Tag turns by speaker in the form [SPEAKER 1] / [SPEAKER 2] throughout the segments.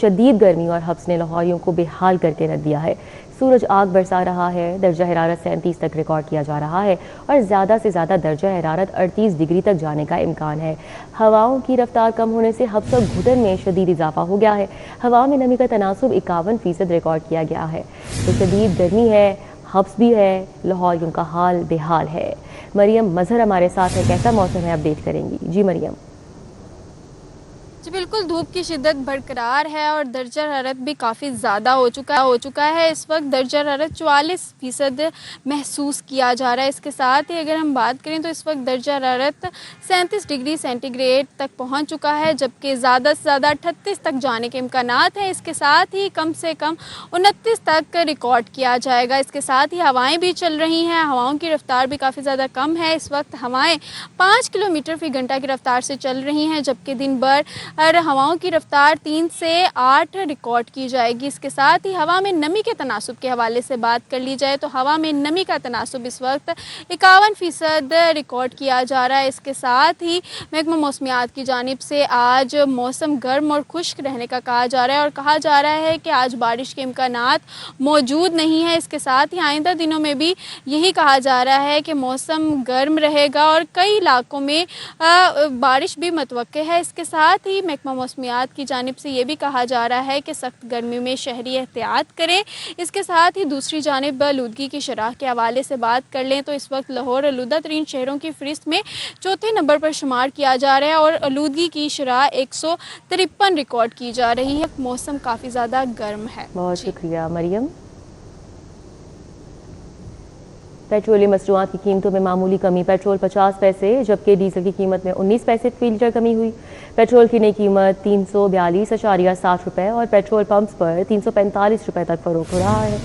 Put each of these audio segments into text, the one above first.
[SPEAKER 1] शदीद गर्मी और हब्स ने लाहौरियों को बेहाल करके रख दिया है। सूरज आग बरसा रहा है, दर्जा हरारत 37 तक रिकॉर्ड किया जा रहा है और ज़्यादा से ज़्यादा दर्जा हरारत 38 डिग्री तक जाने का इम्कान है। हवाओं की रफ्तार कम होने से हब्स और घुटन में शदीद इजाफा हो गया है। हवा में नमी का तनासुब 51% रिकॉर्ड किया गया है। तो शदीद गर्मी है, हब्स भी है, लाहौरियों का हाल बेहाल है। मरियम मजहर हमारे साथ है, कैसा मौसम है अपडेट करेंगी। जी मरियम।
[SPEAKER 2] जी बिल्कुल, धूप की शिद्दत बरकरार है और दर्जा हरारत भी काफ़ी ज़्यादा हो चुका है। इस वक्त दर्जा हरारत 44% महसूस किया जा रहा है। इसके साथ ही अगर हम बात करें तो इस वक्त दर्जा हरारत 37 डिग्री सेंटीग्रेड तक पहुंच चुका है, जबकि ज़्यादा से ज़्यादा 38 तक जाने के इम्कानात हैं। इसके साथ ही कम से कम 29 तक रिकॉर्ड किया जाएगा। इसके साथ ही हवाएँ भी चल रही हैं, हवाओं की रफ्तार भी काफ़ी ज़्यादा कम है। इस वक्त हवाएँ 5 किलोमीटर फ़ी घंटा की रफ्तार से चल रही हैं, जबकि दिन भर और हवाओं की रफ्तार 3 से 8 रिकॉर्ड की जाएगी। इसके साथ ही हवा में नमी के तनासुब के हवाले से बात कर ली जाए तो हवा में नमी का तनासुब इस वक्त 51% रिकॉर्ड किया जा रहा है। इसके साथ ही महकमा मौसमियात की जानिब से आज मौसम गर्म और खुश्क रहने का कहा जा रहा है और कहा जा रहा है कि आज बारिश के इम्कानात मौजूद नहीं है। इसके साथ ही आइंदा दिनों में भी यही कहा जा रहा है कि मौसम गर्म रहेगा और कई इलाकों में बारिश भी मतवक्के है। इसके साथ ही महकमा मौसमियात की जानिब से ये भी कहा जा रहा है कि सख्त गर्मी में शहरी एहतियात करें। इसके साथ ही दूसरी जानिब आलूदगी की शरह के हवाले से बात कर लें तो इस वक्त लाहौर आलूदा तरीन शहरों की फहरिस्त में चौथे नंबर पर शुमार किया जा रहा है और आलूदगी की शरह 153 रिकॉर्ड की जा रही है। मौसम काफ़ी ज़्यादा गर्म है।
[SPEAKER 1] बहुत शुक्रिया मरियम। पेट्रोलियम मसनूआत की कीमतों में मामूली कमी, पेट्रोल 50 पैसे जबकि डीजल की कीमत में 19 पैसे फी लीटर कमी हुई। पेट्रोल की नई कीमत 342.60 रुपये और पेट्रोल पंप्स पर 345 रुपये तक फरोख्त हो रहा है।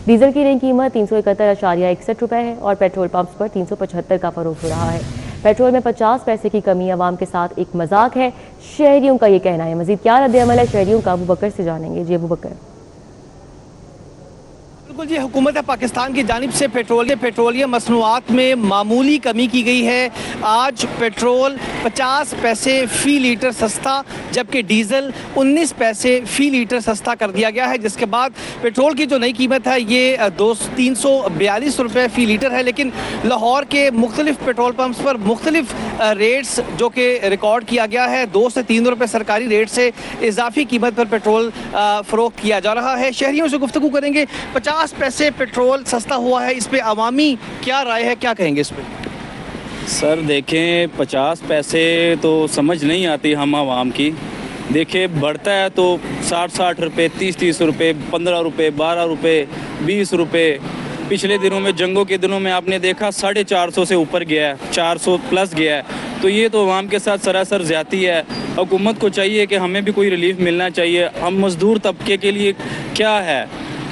[SPEAKER 1] डीजल की नई कीमत 371.61 रुपये है और पेट्रोल पंप्स पर 375 का फरोख्त हो रहा है। पेट्रोल में 50 पैसे की कमी अवाम के साथ एक मजाक है, शहरियों का ये कहना है। मजीद क्या रद्द-ए-अमल है शहरियों का, अबू बकर से जानेंगे। जी अबू बकर।
[SPEAKER 3] बिल्कुल जी, हुकूमत पाकिस्तान की जानिब से पेट्रोलियम मसनूआत में मामूली कमी की गई है। आज पेट्रोल 50 पैसे फ़ी लीटर सस्ता जबकि डीजल 19 पैसे फ़ी लीटर सस्ता कर दिया गया है, जिसके बाद पेट्रोल की जो नई कीमत है ये 342 रुपये फ़ी लीटर है। लेकिन लाहौर के मुख्तलिफ पेट्रोल पंप्स पर मुख्तलिफ रेट्स जो कि रिकॉर्ड किया गया है, 2 से 3 रुपये सरकारी रेट से इजाफी कीमत पर पेट्रोल फ़रोख्त किया जा रहा है। शहरियों से गुफ्तगू करेंगे। 50 पैसे पेट्रोल सस्ता हुआ है, इस पे अवामी क्या राय है, क्या कहेंगे इस पे?
[SPEAKER 4] सर देखें, 50 पैसे तो समझ नहीं आती हम आवाम की। देखें बढ़ता है तो 60 रुपये, 30 रुपये, 15 रुपये, 12 रुपये, 20 रुपये। पिछले दिनों में, जंगों के दिनों में आपने देखा 450 से ऊपर गया है, 400 प्लस गया है। तो ये तो अवाम के साथ सरासर ज़्यादती है। हुकूमत को चाहिए कि हमें भी कोई रिलीफ मिलना चाहिए। हम मज़दूर तबके के लिए क्या है,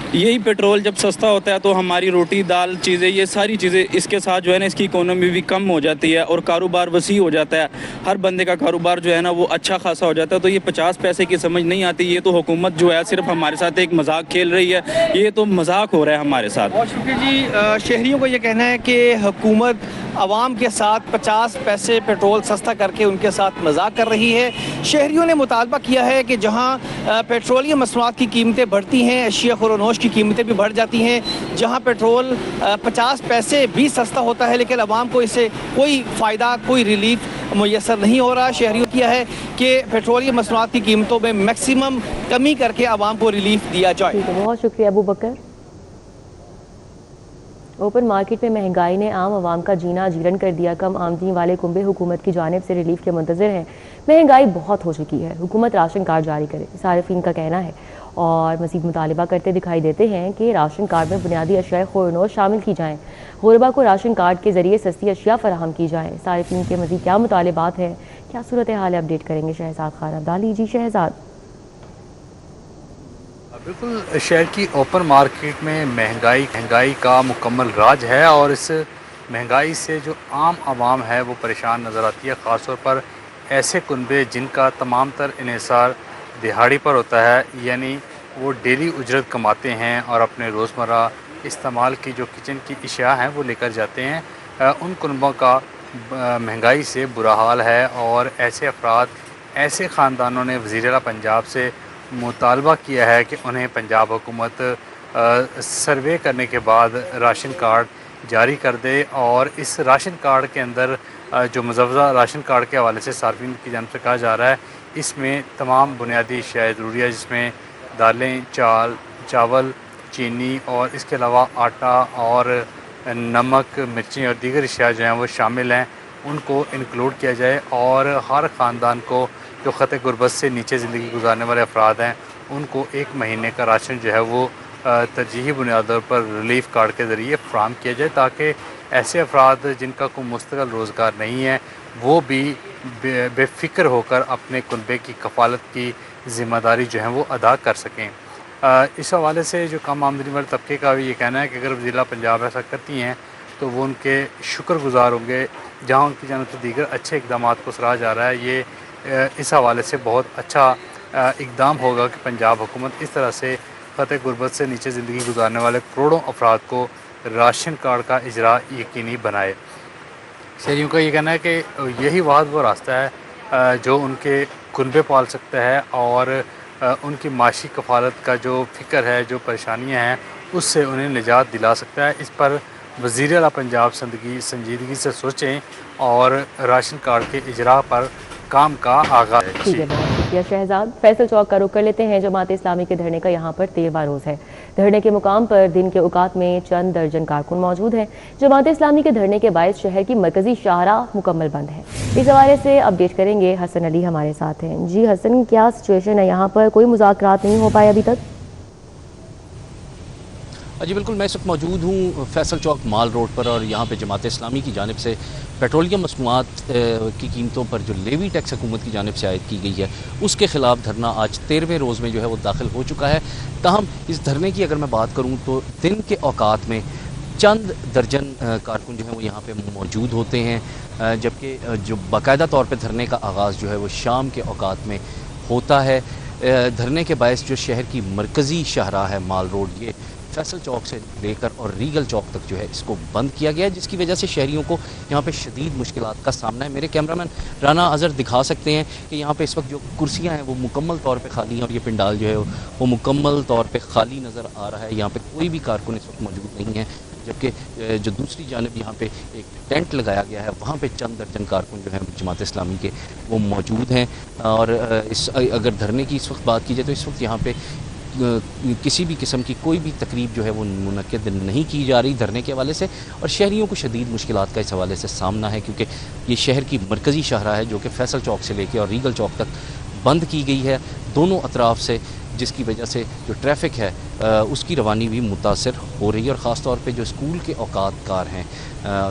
[SPEAKER 4] यही पेट्रोल जब सस्ता होता है तो हमारी रोटी दाल चीज़ें, ये सारी चीज़ें इसके साथ जो है ना, इसकी इकोनॉमी भी कम हो जाती है और कारोबार वसी हो जाता है। हर बंदे का कारोबार जो है ना वो अच्छा खासा हो जाता है। तो ये 50 पैसे की समझ नहीं आती। ये तो हुकूमत जो है सिर्फ हमारे साथ एक मजाक खेल रही है। ये तो मजाक हो रहा है हमारे साथ।
[SPEAKER 3] बहुत शुक्रिया जी। शहरियों को ये कहना है कि हुकूमत आवाम के साथ 50 पैसे पेट्रोल सस्ता करके उनके साथ मजाक कर रही है। शहरियों ने मुतालबा किया है कि जहाँ पेट्रोलियम मसनूआत की कीमतें बढ़ती हैं, अशिया खुरोनोश की कीमतें भी बढ़ जाती हैं। जहां पेट्रोल 50 पैसे भी सस्ता होता है लेकिन आवाम को इससे कोई फ़ायदा, कोई रिलीफ मुयसर नहीं हो रहा। शहरियों किया है कि पेट्रोलियम मसनूआत की कीमतों में मैक्सिमम कमी करके आवाम को रिलीफ दिया जाए।
[SPEAKER 1] बहुत शुक्रिया अबू बकर। ओपन मार्केट में महंगाई ने आम आवाम का जीना जीरन कर दिया। कम आमदनी वाले कुंबे हुकूमत की जानिब से रिलीफ के मुंतज़िर हैं। महंगाई बहुत हो चुकी है, हुकूमत राशन कार्ड जारी करे, सारिफीन का कहना है। और मज़ीद मुतालिबा करते दिखाई देते हैं कि राशन कार्ड में बुनियादी अशिया खुरनोश शामिल की जाएँ, गुरबा को राशन कार्ड के ज़रिए सस्ती अशिया फराहम की जाएँ। सारिफीन के मज़ीद क्या मुतालिबात हैं, क्या सूरत हाल है, अपडेट करेंगे शहजाद खान अब्दाली। जी शहजाद।
[SPEAKER 5] बिल्कुल, शहर की ओपन मार्केट में महंगाई का मुकम्मल राज है और इस महंगाई से जो आम आवाम है वो परेशान नज़र आती है। ख़ास तौर पर ऐसे कुनबे जिनका तमाम तर इन्हिसार दिहाड़ी पर होता है, यानी वो डेली उजरत कमाते हैं और अपने रोज़मर्रा इस्तेमाल की जो किचन की अशिया हैं वो लेकर जाते हैं। उन कुनबों का महंगाई से बुरा हाल है और ऐसे अफराद, ऐसे ख़ानदानों ने वज़ीर आला पंजाब से मुतालबा किया है कि उन्हें पंजाब हुकूमत सर्वे करने के बाद राशन कार्ड जारी कर दे और इस राशन कार्ड के अंदर जो मुजव्वज़ा राशन कार्ड के हवाले से सार्फिन की जानिब से कहा जा रहा है, इसमें तमाम बुनियादी अशिया ज़रूरी है, जिसमें दालें, चावल, चीनी और इसके अलावा आटा और नमक, मिर्ची और दीगर अशिया जो हैं वो शामिल हैं, उनको इंक्लूड किया जाए और हर ख़ानदान को जो ख़त गुरबत से नीचे ज़िंदगी गुजारने वाले अफराद हैं उनको 1 महीने का राशन जो है वो तरजीही बुनियादों पर रिलीफ़ कार्ड के ज़रिए फ़राहम किया जाए, ताकि ऐसे अफराद जिनका कोई मुस्तकिल रोज़गार नहीं है वो भी बेफ़िक्र होकर अपने कुनबे की कफ़ालत की ज़िम्मेदारी जो है वो अदा कर सकें। इस हवाले से जो कम आमदनी वाले तबके का भी ये कहना है कि अगर ज़िला पंजाब ऐसा करती हैं तो वो उनके शुक्रगुज़ार होंगे, जहाँ उनकी जानिब से दीगर अच्छे इक़दाम को सराहा जा रहा है। ये इस हवाले से बहुत अच्छा इक़दाम होगा कि पंजाब हुकूमत इस तरह से ख़त गुरबत से नीचे ज़िंदगी गुजारने वाले करोड़ों अफराद को राशन कार्ड का इजरा यकीनी बनाए। शहरियों का ये कहना है कि यही वाहिद वो रास्ता है जो उनके कुनबे पाल सकता है और उनकी माशी कफ़ालत का जो फ़िक्र है, जो परेशानियाँ हैं, उससे उन्हें निजात दिला सकता है। इस पर वज़ीर आला पंजाब संजीदगी से सोचें और राशन कार्ड के इजरा पर काम का आगाज़ है।
[SPEAKER 1] ठीक है, बहुत शुक्रिया शहजाद। फैसल चौक का रुख कर लेते हैं। जमात इस्लामी के धरने का यहाँ पर 13वां रोज़ है। धरने के मुकाम पर दिन के औकात में चंद दर्जन कारकुन मौजूद हैं। जमात इस्लामी के धरने के बायस शहर की मरकजी शाहराह मुकम्मल बंद है। इस हवाले से अपडेट करेंगे, हसन अली हमारे साथ हैं। जी हसन, क्या सिचुएशन है यहाँ पर? कोई मुज़ाकरात नहीं हो पाए अभी तक?
[SPEAKER 6] जी बिल्कुल, मैं इस वक्त मौजूद हूँ फैसल चौक माल रोड पर और यहाँ पे जमात इस्लामी की जानिब से पेट्रोलियम मसनूआत की कीमतों पर जो लेवी टैक्स हुकूमत की जानिब से आयद की गई है उसके ख़िलाफ़ धरना आज 13वें रोज़ में जो है वो दाखिल हो चुका है। ताहम इस धरने की अगर मैं बात करूँ तो दिन के औकात में चंद दर्जन कारकुन जो है वो यहाँ पे मौजूद होते हैं, जबकि जो बाकायदा तौर पर धरने का आगाज़ जो है वो शाम के औकात में होता है। धरने के बायस जो शहर की मरकज़ी शाहराह है माल रोड, ये फैसल चौक से लेकर और रीगल चौक तक जो है इसको बंद किया गया है, जिसकी वजह से शहरियों को यहाँ पे शदीद मुश्किलात का सामना है। मेरे कैमरामैन राना अज़हर दिखा सकते हैं कि यहाँ पे इस वक्त जो कुर्सियाँ हैं वो मुकम्मल तौर पे खाली हैं और ये पंडाल जो है वो मुकम्मल तौर पे खाली नज़र आ रहा है। यहाँ पे कोई भी कारकुन इस वक्त मौजूद नहीं है, जबकि जो दूसरी जानिब यहाँ पे एक टेंट लगाया गया है वहाँ पे चंद दर्जन कारकुन जो हैं जमात इस्लामी के वो मौजूद हैं। और अगर धरने की इस वक्त बात की जाए तो इस वक्त यहाँ पे किसी भी किस्म की कोई भी तकरीब जो है वो मुनक्किद नहीं की जा रही धरने के हवाले से, और शहरियों को शदीद मुश्किलात का इस हवाले से सामना है, क्योंकि ये शहर की मरकज़ी शाहराह है जो कि फैसल चौक से लेकर और रीगल चौक तक बंद की गई है दोनों अतराफ़ से, जिसकी वजह से जो ट्रैफिक है उसकी रवानी भी मुतासर हो रही है। और ख़ास तौर पे जो स्कूल के औकात कार हैं,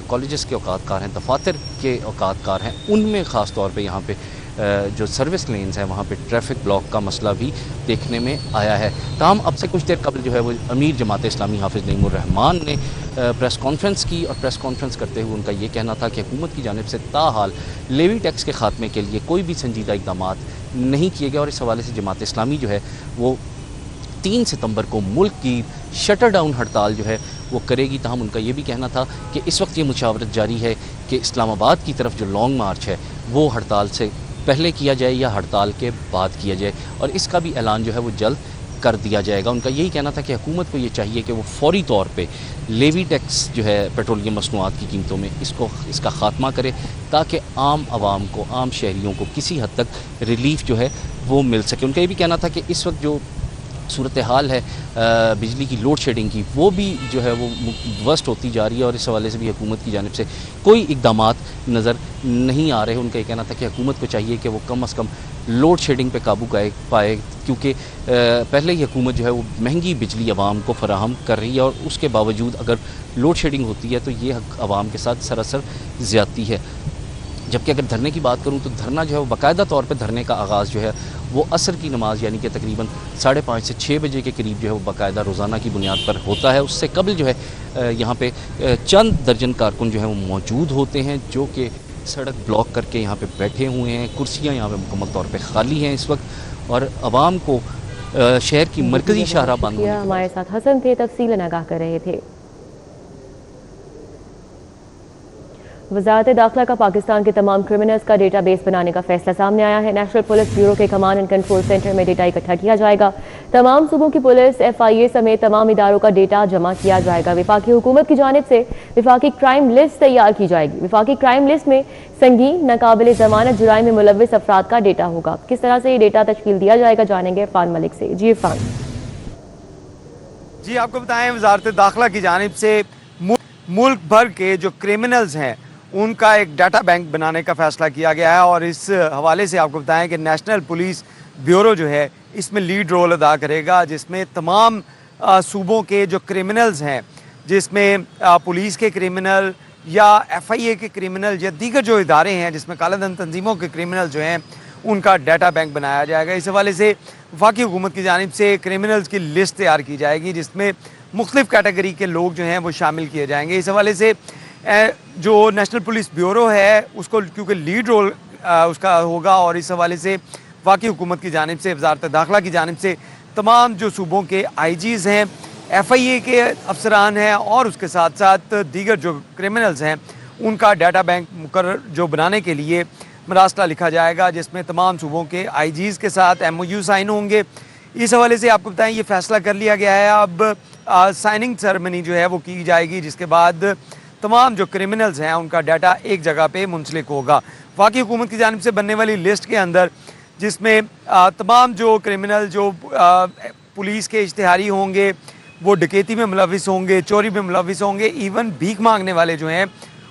[SPEAKER 6] कॉलेजेस के औकात कार हैं, दफातर के औकात कार हैं, उनमें ख़ास तौर पे यहाँ पे जो सर्विस लेन्स हैं वहाँ पे ट्रैफिक ब्लॉक का मसला भी देखने में आया है। ताहम अब से कुछ देर कबल जो है वो अमीर जमात इस्लामी हाफिज़ नईमुर रहमान ने प्रेस कॉन्फ्रेंस की और प्रेस कॉन्फ्रेंस करते हुए उनका ये कहना था कि हुकूमत की जानिब से ताहाल लेवी टैक्स के ख़ात्मे के लिए कोई भी संजीदा इक़दाम नहीं किए गए, और इस हवाले से जमात इस्लामी जो है वो 3 सितंबर को मुल्क की शटर डाउन हड़ताल जो है वो करेगी। ताहम उनका ये भी कहना था कि इस वक्त ये मुशावरत जारी है कि इस्लामाबाद की तरफ जो लॉन्ग मार्च है वो हड़ताल से पहले किया जाए या हड़ताल के बाद किया जाए, और इसका भी ऐलान जो है वो जल्द कर दिया जाएगा। उनका यही कहना था कि हुकूमत को ये चाहिए कि वो फौरी तौर पे लेवी टैक्स जो है पेट्रोलियम मसनूआत की कीमतों में इसका ख़ात्मा करे, ताकि आम आवाम को, आम शहरियों को किसी हद तक रिलीफ जो है वो मिल सके। उनका ये भी कहना था कि इस वक्त जो सूरत हाल है बिजली की लोड शेडिंग की, वो भी जो है वो वर्स्ट होती जा रही है, और इस हवाले से भी हुकूमत की जानिब से कोई इक़दामात नज़र नहीं आ रहे। उनका ये कहना था कि हुकूमत को चाहिए कि वो कम अज़ कम लोड शेडिंग पे काबू पाए, क्योंकि पहले ही हुकूमत जो है वो महंगी बिजली आवाम को फराहम कर रही है, और उसके बावजूद अगर लोड शेडिंग होती है तो ये आवाम के साथ सरासर ज़्यादती है। जबकि अगर धरने की बात करूं तो धरना जो है वो बाकायदा तौर पे धरने का आगाज़ जो है वो असर की नमाज़ यानी कि तकरीबन 5:30 से 6 बजे के करीब जो है वो बाकायदा रोज़ाना की बुनियाद पर होता है। उससे कबल जो है यहाँ पे चंद दर्जन कारकुन जो है वो मौजूद होते हैं, जो कि सड़क ब्लॉक करके यहाँ पे बैठे हुए हैं। कुर्सियाँ यहाँ पे मुकम्मल तौर पे खाली हैं इस वक्त, और आवाम को शहर की मरकज़ी शाहराह बंद होने।
[SPEAKER 1] हमारे साथ हसन थे, तफसीलन आगाह कर रहे थे। वजारत दाखिला का पाकिस्तान के तमाम क्रिमिनल्स का डेटाबेस बनाने का फैसला सामने आया है। नेशनल पुलिस ब्यूरो के कमांड एंड कंट्रोल सेंटर में डेटा इकट्ठा किया जाएगा। तमाम सूबों की पुलिस, FIA समेत तमाम इदारों का डेटा जमा किया जाएगा। विफाकी हुकूमत की जानिब से विफाकी क्राइम लिस्ट तैयार की जाएगी। विफाकी क्राइम लिस्ट में संगीन, नाकाबिल जमानत जुराइम में मुलव्विस अफराद का डेटा होगा। किस तरह से ये डेटा तश्कील दिया जाएगा, जानेंगे इरफान मलिक से। जी इरफान।
[SPEAKER 7] जी आपको बताएं, वजारत दाखिला की जानिब से मुल्क भर के जो क्रिमिनल्स हैं उनका एक डाटा बैंक बनाने का फैसला किया गया है और इस हवाले से आपको बताएं कि नेशनल पुलिस ब्यूरो जो है इसमें लीड रोल अदा करेगा, जिसमें तमाम सूबों के जो क्रिमिनल्स हैं, जिसमें पुलिस के क्रिमिनल या FIA के क्रिमिनल या दीगर जो इदारे हैं जिसमें कालाधन तंजीमों के क्रिमिनल जो हैं उनका डाटा बैंक बनाया जाएगा। इस हवाले से वफाकी हुकूमत की जानिब से क्रिमिनल्स की लिस्ट तैयार की जाएगी जिसमें मुख्तलिफ कैटेगरी के लोग जो हैं वो शामिल किए जाएंगे। इस हवाले से जो नेशनल पुलिस ब्यूरो है उसको क्योंकि लीड रोल उसका होगा और इस हवाले से वफाकी हुकूमत की जानिब से, वजारत दाखिला की जानिब से तमाम जो सूबों के IGs हैं, FIA के अफसरान हैं और उसके साथ साथ दीगर जो क्रिमिनल्स हैं उनका डाटा बैंक मुकर्रर जो बनाने के लिए मरासला लिखा जाएगा, जिसमें तमाम सूबों के IGs के साथ MOU साइन होंगे। इस हवाले से आपको बताएं ये फैसला कर लिया गया है। अब साइनिंग सेरेमनी जो है वो की जाएगी, जिसके बाद तमाम जो क्रिमिनल्स हैं उनका डाटा एक जगह पे मुंसलिक होगा। वफाकी हुकूमत की जानिब से बनने वाली लिस्ट के अंदर जिसमें तमाम जो क्रिमिनल जो पुलिस के इश्तिहारी होंगे, वो डकैती में मुलविस होंगे, चोरी में मुलविस होंगे, इवन भीख मांगने वाले जो हैं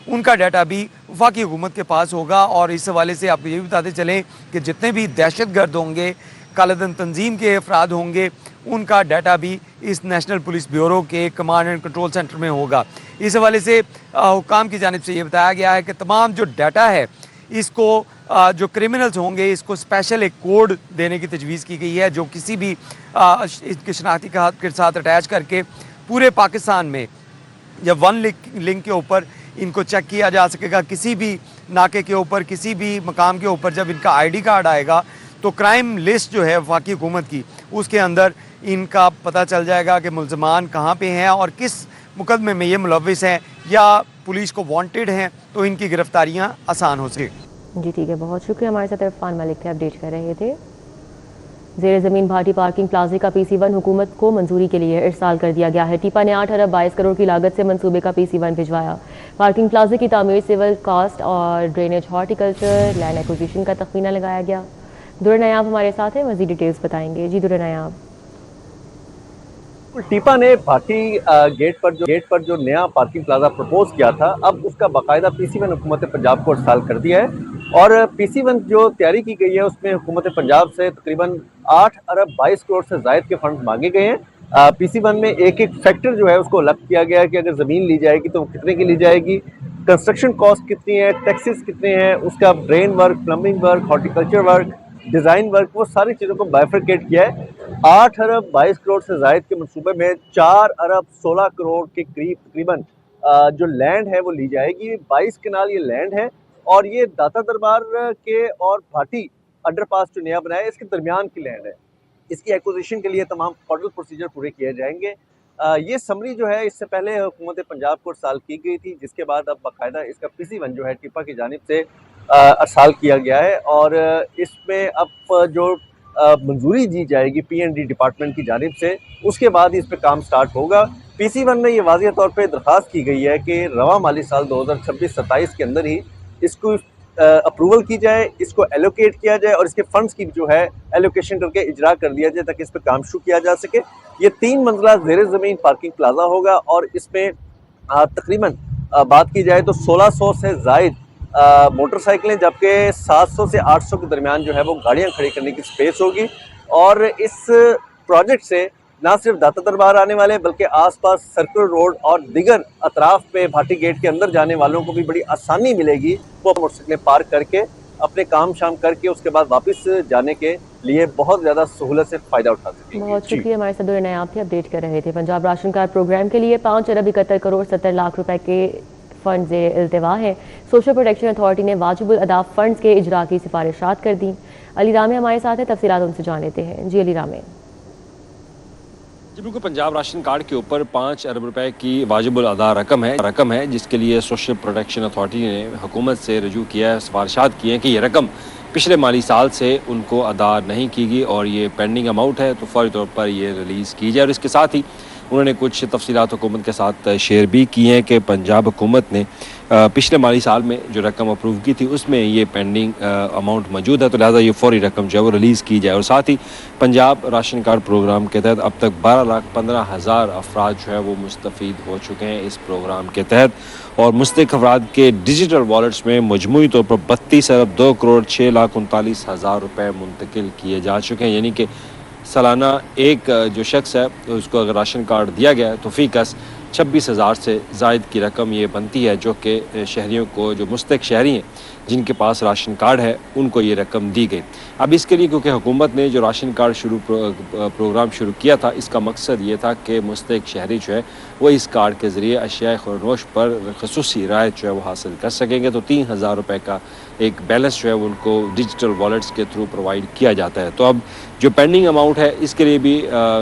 [SPEAKER 7] उनका डाटा भी वफाकी हुकूमत के पास होगा। और इस हवाले से आपको ये भी बताते चलें कि जितने भी दहशतगर्द होंगे, कालाधन तंजीम के अफराद होंगे, उनका डाटा भी इस नेशनल पुलिस ब्यूरो के कमांड एंड कंट्रोल सेंटर में होगा। इस हवाले से हुकाम की जानिब से ये बताया गया है कि तमाम जो डाटा है इसको जो क्रिमिनल्स होंगे इसको स्पेशल एक कोड देने की तजवीज़ की गई है, जो किसी भी इसके शनाख्ती कार्ड के साथ अटैच करके पूरे पाकिस्तान में या वन लिंक के ऊपर इनको चेक किया जा सकेगा। किसी भी नाके के ऊपर, किसी भी मकाम के ऊपर जब इनका ID कार्ड आएगा तो क्राइम लिस्ट जो है वफाकी हुकूमत की, उसके अंदर इनका पता चल जाएगा कि मुल्ज़मान कहाँ पे हैं और किस मुकदमे में ये मुलविस हैं या पुलिस को वांटेड हैं, तो इनकी गिरफ्तारियाँ आसान हो सके।
[SPEAKER 1] जी ठीक है, बहुत शुक्रिया। हमारे साथ इरफान मलिक थे, अपडेट कर रहे थे। ज़ेर ज़मीन भाटी पार्किंग प्लाजे का PC1 हुकूमत को मंजूरी के लिए इरसाल कर दिया गया है। टीपा ने 8 अरब 22 करोड़ की लागत से मंसूबे का PC1 भिजवाया। पार्किंग प्लाजे की तामीर, सिविल कास्ट और ड्रेनेज, हॉर्टिकल्चर, लैंड एक्विजिशन का तखमीना लगाया गया। दुर नायाब हमारे साथ हैं, मज़ीद डिटेल्स बताएंगे। जी दुर नायाब।
[SPEAKER 8] टीपा ने भाटी गेट पर जो नया पार्किंग प्लाजा प्रपोज किया था, अब उसका बाकायदा PC1 हुकूमत पंजाब को इरसाल कर दिया है और PC1 जो तैयारी की गई है उसमें हुकूमत पंजाब से तकरीबन 8 अरब 22 करोड़ से ज़ायद के फंड मांगे गए हैं। PC1 में एक एक फैक्टर जो है उसको अलग किया गया है कि अगर ज़मीन ली जाएगी तो कितने की ली जाएगी, कंस्ट्रक्शन कॉस्ट कितनी है, टैक्सेस कितने हैं, उसका drain work, plumbing work, horticulture work, design work, वो सारी चीज़ों को बाइफरकेट किया है। 8 अरब 22 करोड़ से ज़ायद के मनसूबे में 4 अरब 16 करोड़ के करीब तकरीबन जो लैंड है वो ली जाएगी। 22 कनाल ये लैंड है और ये दाता दरबार के और भाटी अंडरपास जो नया बनाया है इसके दरमियान की लैंड है। इसकी एक्विजिशन के लिए तमाम फॉर्मल प्रोसीजर पूरे किए जाएंगे। ये समरी जो है इससे पहले हुकूमत पंजाब को इरसाल की गई थी, जिसके बाद अब बाकायदा इसका PC1 जो है टिपा की जानिब से इरसाल किया गया है और इसमें अब जो मंजूरी दी जाएगी PND डिपार्टमेंट की जानिब से, उसके बाद ही इस पर काम स्टार्ट होगा। PC1 में ये वाज़िह तौर पे दरख्वास्त की गई है कि रवा माली साल 2026-27 के अंदर ही इसको अप्रूवल की जाए, इसको एलोकेट किया जाए और इसके फंड्स की जो है एलोकेशन करके इजरा कर दिया जाए ताकि इस पर काम शुरू किया जा सके। ये 3 मंजिला ज़ेर ज़मीन पार्किंग प्लाजा होगा और इसमें तकरीबन बात की जाए तो 1600 से ज़ायद मोटरसाइकिलें, जबकि 700 से 800 के दरमियान जो है वो गाड़ियाँ खड़ी करने की स्पेस होगी। और इस प्रोजेक्ट से ना सिर्फ दाता दरबार आने वाले बल्कि आसपास सर्कुलर रोड और दिगर अतराफ पे भाटी गेट के अंदर जाने वालों को भी बड़ी आसानी मिलेगी। वो मोटरसाइकिलें पार्क करके अपने काम शाम करके उसके बाद वापस जाने के लिए बहुत ज़्यादा सहूलत से फ़ायदा उठा सकेंगे।
[SPEAKER 1] बहुत शुक्रिया, हमारे साथ नायाब थे, अपडेट कर रहे थे। पंजाब राशन कार्ड प्रोग्राम के लिए 5 अरब 71 करोड़ 70 लाख रुपए के फंड इल्तवा है। सोशल प्रोटेक्शन अथॉरिटी ने वाजिबुल अदा फंड्स के इजरा की सिफारिशात कर दी। अली रामे हमारे साथ है, तफसीलात उनसे जान लेते हैं। जी अली रामे।
[SPEAKER 9] जी बिल्कुल, पंजाब राशन कार्ड के ऊपर 5 अरब रुपए की वाजिबुल अदा रकम है जिसके लिए सोशल प्रोटेक्शन अथॉरिटी ने हुकूमत से रजू किया है, सिफारिशात की हैं कि ये रकम पिछले माली साल से उनको अदा नहीं की गई और ये पेंडिंग अमाउंट है, तो फौरी तौर पर ये रिलीज़ की जाए। और इसके साथ ही उन्होंने कुछ तफसीलात हुकूमत के साथ शेयर भी की हैं कि पंजाब हुकूमत ने पिछले माली साल में जो रकम अप्रूव की थी उसमें ये पेंडिंग अमाउंट मौजूद है, तो लिहाजा ये फौरी रकम जो है वो रिलीज़ की जाए। और साथ ही पंजाब राशन कार्ड प्रोग्राम के तहत अब तक 12,15,000 अफराद जो है वो मुस्तफ़ीद हो चुके हैं इस प्रोग्राम के तहत, और मुस्तहिक़ अफराद के डिजिटल वॉलेट्स में मजमूई तौर पर 32 अरब 2 करोड़ 6,39,000 रुपये मुंतकिल किए जा चुके हैं। यानी कि सालाना एक जो शख्स है उसको अगर राशन कार्ड दिया गया है तो फ़ीकस 26,000 से ज़ायद की रकम ये बनती है, जो कि शहरियों को, जो मुस्तहिक़ शहरी हैं जिनके पास राशन कार्ड है, उनको ये रकम दी गई। अब इसके लिए क्योंकि हुकूमत ने जो राशन कार्ड प्रोग्राम शुरू किया था, इसका मकसद ये था कि मुस्तहिक़ शहरी जो है वो इस कार्ड के ज़रिए अशियाए ख़ुरनोश पर ख़ुसूसी रायत जो है वो हासिल कर सकेंगे। तो 3,000 रुपये का एक बैलेंस जो है वो उनको डिजिटल वॉलेट्स के थ्रू प्रोवाइड किया जाता है। तो अब जो पेंडिंग अमाउंट है इसके लिए भी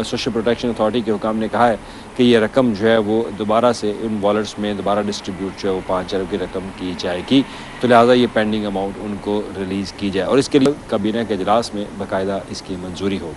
[SPEAKER 9] सोशल प्रोटेक्शन अथॉरिटी के हुकाम ने कहा है कि ये रकम जो है वो दोबारा से उन वॉलेट्स में दोबारा डिस्ट्रीब्यूट जो है वो 5 अरब की रकम की जाएगी, तो लिहाजा ये पेंडिंग अमाउंट उनको रिलीज़ की जाए और इसके लिए काबीना के इजलास में बाकायदा इसकी मंजूरी हो।